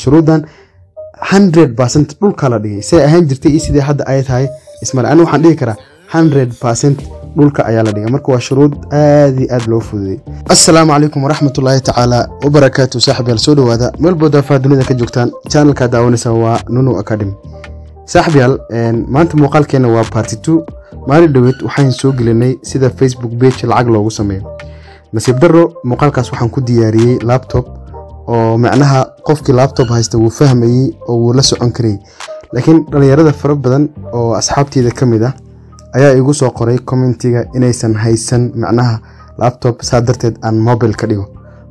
shuruudan 100% dhulka la dhigay say ahaan jirtay sidii hadda ay tahay ismaal aan waxaan dhihi karaa 100% dhulka ayaa la dhigay marka waa shuruud aad loo fududeeyay. Assalaamu calaykum waraxmatullaahi tacaala wabarakaatuh. saaxiibayaal soo dhawaada meel booda dunida ka joogtaan channelka daawanaysa waa Nunu Academy. saaxiibayaal maanta muuqaalkeena waa part 2. maalin dhaweed waxaan soo gelinay sida Facebook page lacag loogu sameeyo. nasiib darro muuqaalkaas waxaan ku diyaariyay laptop oo macnaha qofkii laptop haysta wuu fahmayay oo wuu la socon karay, laakiin dhalinyarada fara badan oo asxaabteeda kamid ah ayaa igu soo qoray commentiga inaysan haysan macnaha laptop saa darteed aan mobile ka dhigo.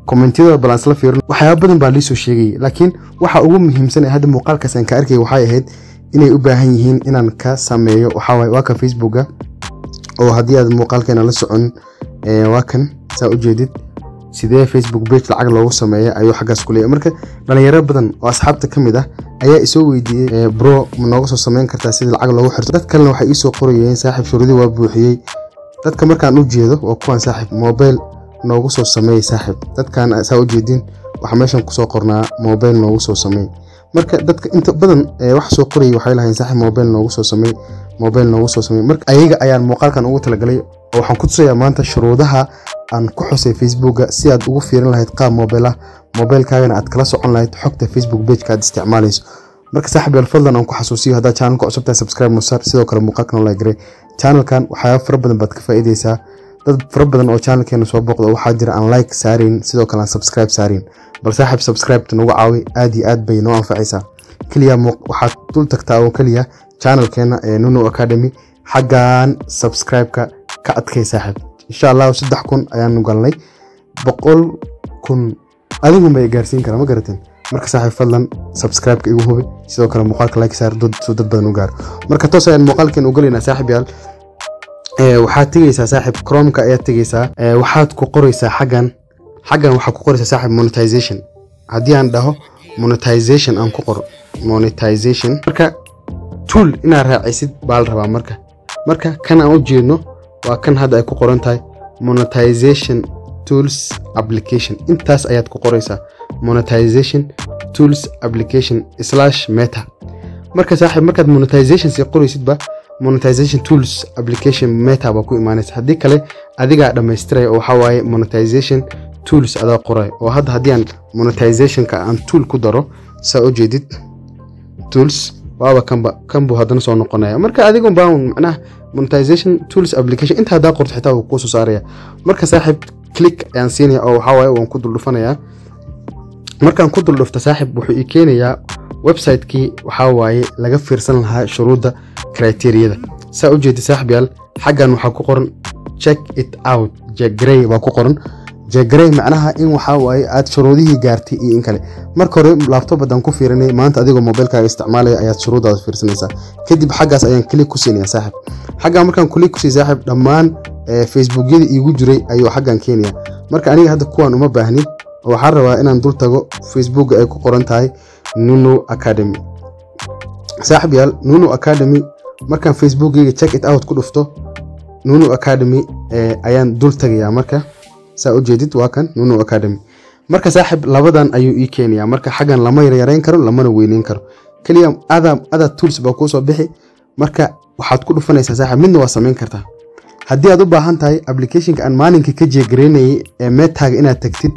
commentiyada balance la fiirno waxyaabo badan baa liisoo sheegay, laakiin waxa ugu muhiimsan ee hadda muuqaalkaas aan ka arkay waxay ahayd inay u baahan yihiin inaan ka sameeyo waxa way waa ka Facebooka oo haddii aad muuqaalkeena la socon waa kan saa u jeedid sidee Facebook page lacag loogu sameeyo ayuu xagaas ku leeyahay. marka dhalinyaro badan oo asxaabta kamid ah ayaa isoo weydiiyay bro ma nooga soo sameyn kartaa sida lacag loogu xirto. dad kalena waxay isoo qorayeen saaxiib shuruudii waa buuxiyay. dadka markaan u jeedo waa kuwan saaxiib mobile noogu soo sameey saaxiib. dadkan saa u jeedin waxa meeshan ku soo qornaa mobile noogu soo sameey. marka dadka inta badan wax soo qorayay waxay lahayn saaxiib mobile noogu soo sameey marka ayaga ayaan muuqaalkan ugu talagalay oo waxaan ku tusayaa maanta shuruudaha aan ku xusay Facebooka si aad ugu fiirin lahayd qaab mobile-kaagana aad kala socon lahayd xogta Facebook page-ka aad isticmaalayso. marka saaxiibayaal fadlan aan ku xasuusiyo hadda channel-ka cusub tahay subscribe noo saar, sidoo kale muuqaalkan like gareey. channel-kan waxyaabo fara badan baad ka faa'iideysaa. dad fara badan oo channel-keena soo booqdo waxaa jira aan like saarin sidoo kale aan subscribe saarin, bal saaxiib subscribe-ta nagu caawi aad iyo aad bay noo anfacaysaa. kaliya waxaad dul tagtaa oo kaliya channel-keena Nunu Academy xaggan subscribe-ka ka adkay saaxiib. insha Allah 3,000 ayaan galnay 100,000 adigu ma gaarsiin kara ma garateen. marka saaxiib fadlan subscribe-ka igu hubi, sidoo kale muuqaalka like saar dad badan u gaar. marka toos ayaan muuqaalkeen u galaynaa saaxiibayaal. waxaad tagaysaa saaxiib Chrome-ka ayaad tagaysaa, waxaad ku qoraysaa xaggan waxaad ku qoraysaa saaxiib monetization. haddii aan dhaho monetization aan ku qoro monetization, marka tool inaad raacisid baa la rabaa. marka kan aan u jeedno waa kan hadda ay ku qoran tahay monetization tools application. intaas ayaad ku qoraysaa monetization tools application /meta. marka saaxiib markaad monetization si qoraysid ba monetization tools application meta ba ku imaanaysa. haddii kale adiga dhameystiray oo waxa waaye monetization tools adaa qoray. oo hadda haddii aan monetization ka aan tool ku daro saa u jeedid tools waaba kan buu haddana soo noqonaya. marka adigu baa macnaha monetization tools application inta hadaa qorto xitaa wuu ku soo saaraya. marka saaxiib click ayaan siinaya oo waxa waaye waan ku dul dhufanayaa. markaan ku dul dhufto saaxiib wuxuu ii keenayaa website-kii waxa waaye laga fiirsan lahaa shuruuda criteria-da. saa u jeedid saaxiibayaal xaggan waxaa ku qoran check it out jagray baa ku qoran. jagray macnaha in waxa waaye aad shuruudihii gaartay iyo in kale. marka hore laptop badan ku fiirinay, maanta adigoo mobile-kaaga isticmaalaya ayaad shuruudaada fiirsanaysaa. kadib xaggaas ayaan click ku siinayaa saaxiib. xaggan markaan click ku siiyo saaxiib dhammaan Facebook-yada iigu jiray ayuu xaggan keenayaa. marka aniga hadda kuwan uma baahnin oo waxaan rabaa inaan dul tago Facebook ay ku qoran tahay Nunu Academy. saaxiibayaal Nunu Academy markaan Facebook-gayga check it out ku dhufto Nunu Academy ayaan dul tagayaa. marka saa u jeedid waa kan Nunu Academy. marka saaxiib labadan ayuu ii keenayaa. marka xaggan lama yareyn karo lamana weyneyn karo, kaliya ada tools baa ku soo bixi. marka waxaad ku dhufanaysaa saaxiib midna waa sameyn kartaa. haddii aad u baahan tahay application-ka aan maalinka ka jeegareynayay meta-ga inaad tagtid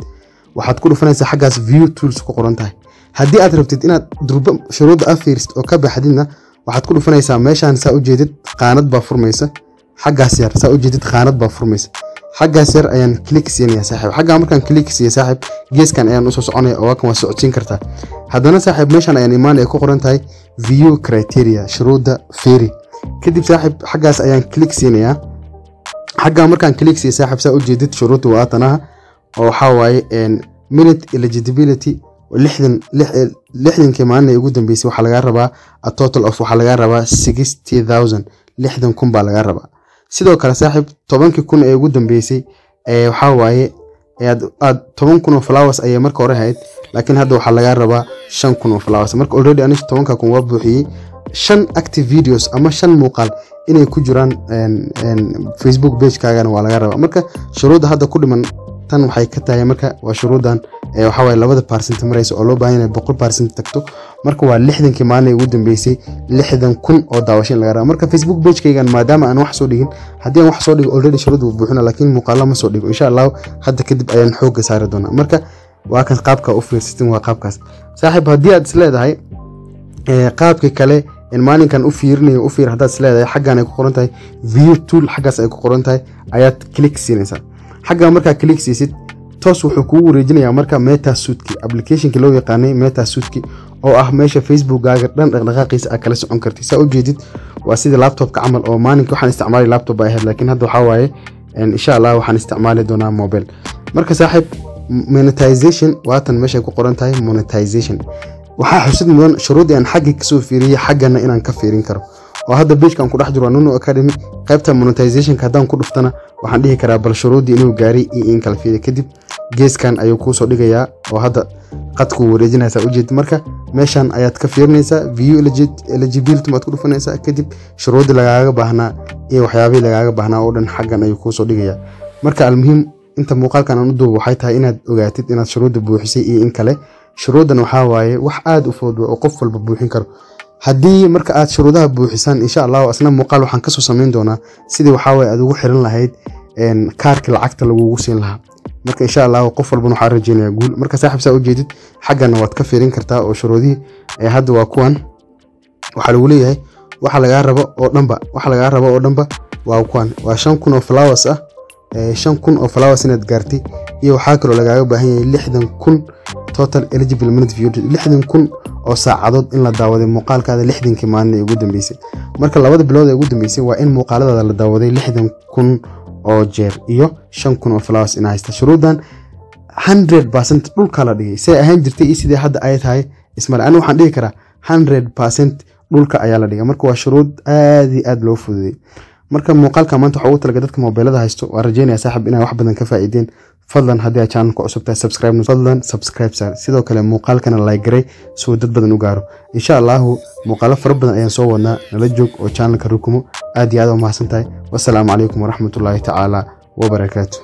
waxaad ku dhufanaysaa xaggaas view tools ku qoran tahay. haddii aad rabtid inaad durba shuruuda afiirst oo ka baxdidna waxaad ku dhufanaysaa meeshaan saa u jeedid qaanad baa furmaysa. xaggaas yar saa u jeedid qaanad baa furmaysa. xaggaas yar ayaan click siinaya saaxiib. xagga markaan click siiyo saaxiib geeskan ayaan u soo soconaya oo kan waa socodsiin kartaa. haddana saaxiib meeshaan ayaan imaan ay ku qoran tahay view criteria shuruuda fiiri. kadib saaxiib xaggaas ayaan click siinayaa. xagga markaan click siiyo saaxiib saa u jeedid shuruudu waa tanaha oo waxa waaye minute eligibility 60 maalin ugu dambeysay waxa laga rabaa a total of waxa laga rabaa 60,000 60,000 baa laga rabaa. sidoo kale saaxiib 10,000 ee ugu dambeysay waxa waaye aad 10,000 oo flowers ayay marka hore ahayd, laakiin hadda waxa laga rabaa 5,000 oo flowers. marka already aniga 10,000 waa buuxiyay. 5 active videos ama 5 muuqaal inay ku jiraan Facebook page-kaagana waa laga rabaa. marka shuruuda hadda ku dhiman tan waxay ka tahay marka waa shuruudan waxa way 2% marayso oo loo baahan yahay 100% tagto marka waa 60 maalin ugu dambeysay 60,000 oo daawasho laga rabo marka Facebook page-kaygan maadaama aan wax soo dhigin hadii aan wax soo dhigo already shuruudu buuxina laakiin muuqaal ma soo dhigo insha Allah hadda kadib ayaan xoog saari doonaa marka waa kan qaabka u fiirsatin waa qaabkaas saaxiib hadii aad isleedahay qaabka kale in maalinkan u fiirinayo u fiir hadaad isleedahay xaggan ay ku qoran tahay view tool xaggaas ay ku qoran tahay ayaad click siinaysaa xagga marka click siisid toos wuxuu kugu wareejinayaa marka MetaSuite application-ka loo yaqaanay MetaSuite oo ah meesha Facebook-gaaga dhan dhaqdhaqaaqiisa aad kala socon kartid saa u jeedid waa sida laptop-ka camal oo maalinka waxaan isticmaalay laptop ay ahayd laakiin hadda waxa waaye insha Allah waxaan isticmaali doonaa mobile marka saaxiib monetization waatan meesha ku qoran tahay monetization waxa xusid mudan shuruudii aan xagga ka soo fiiriyay xaggana inaan ka fiirin karo oo hadda page-kan ku dhex jiro Nuno Academy qaybta monetization ka hadaan ku dhuftana waxaan dhihi karaa bal shuruudii inuu gaari in kala fiiriyo kadib geeskan ayuu ku soo dhigayaa oo hadda qadku wareejinaysa u jeed marka meeshan ayaad ka fiirinaysaa view eligibility maad ku dhufanaysaa kadib shuruudii lagaaga baahnaa iyo waxyaabaha lagaaga baahnaa oo dhan xaggan ayuu ku soo dhigayaa marka almuhiim inta muuqaalkan aan u duubo waxay tahay inaad ogaatid inaad shuruudda buuxisay iyo in kale shuruudan waxa waaye wax aad u fudud oo qof walba buuxin karo hadii marka aad shuruudaha buuxisan insha Allah asna muuqaal waxaan ka soo sameyn doonaa sidii waxa waaye aad ugu xiran lahayd kaarka lacagta lagu siin lahaa marka insha Allah qof walba waxa rajeenaya guul marka saaxiib saa u jeedid xaggana waad ka fiirin kartaa oo shuruudii hadda waa kuwan waxa lagu leeyahay waxa laga rabo oo dhanba waa kuwan waa 5,000 oo flowers ah 5,000 oo flowers inaad gaartay iyo waxa kale lagaaga baahan yahay 60,000 total eligible minute view 60,000 oo saacadood in la daawaday muuqaalkaada 60 maalin ugu dambeysay marka labada bilood ee ugu dambeysay waa in muuqaalada la daawaday 60,000 oo jeer iyo 5,000 oo flowers in haysta shuruudan 100% dhulka la dhigay say ahaan jirtay sidii hadda ay tahay ismaal aan waxaan dhigi karaa 100% dhulka ayaa la dhigay marka waa shuruud aad loo fududeeyay marka muuqaalka maanta waxa uu talagalay dadka mobilada haysto waa rajeynaya saaxiib inay wax badan ka faa'iideen fadlan hadii aad channelka cusub tahay subscribe sidoo kale muuqaalkana like garay soo dad badan u gaaro insha Allah muuqaalo fara badan ayaan soo wadnaa nala joog oo channelka rukumo aad iyo aad u mahadsantahay wassalaamu calaykum waraxmatullaahi ta'ala wa barakaatuh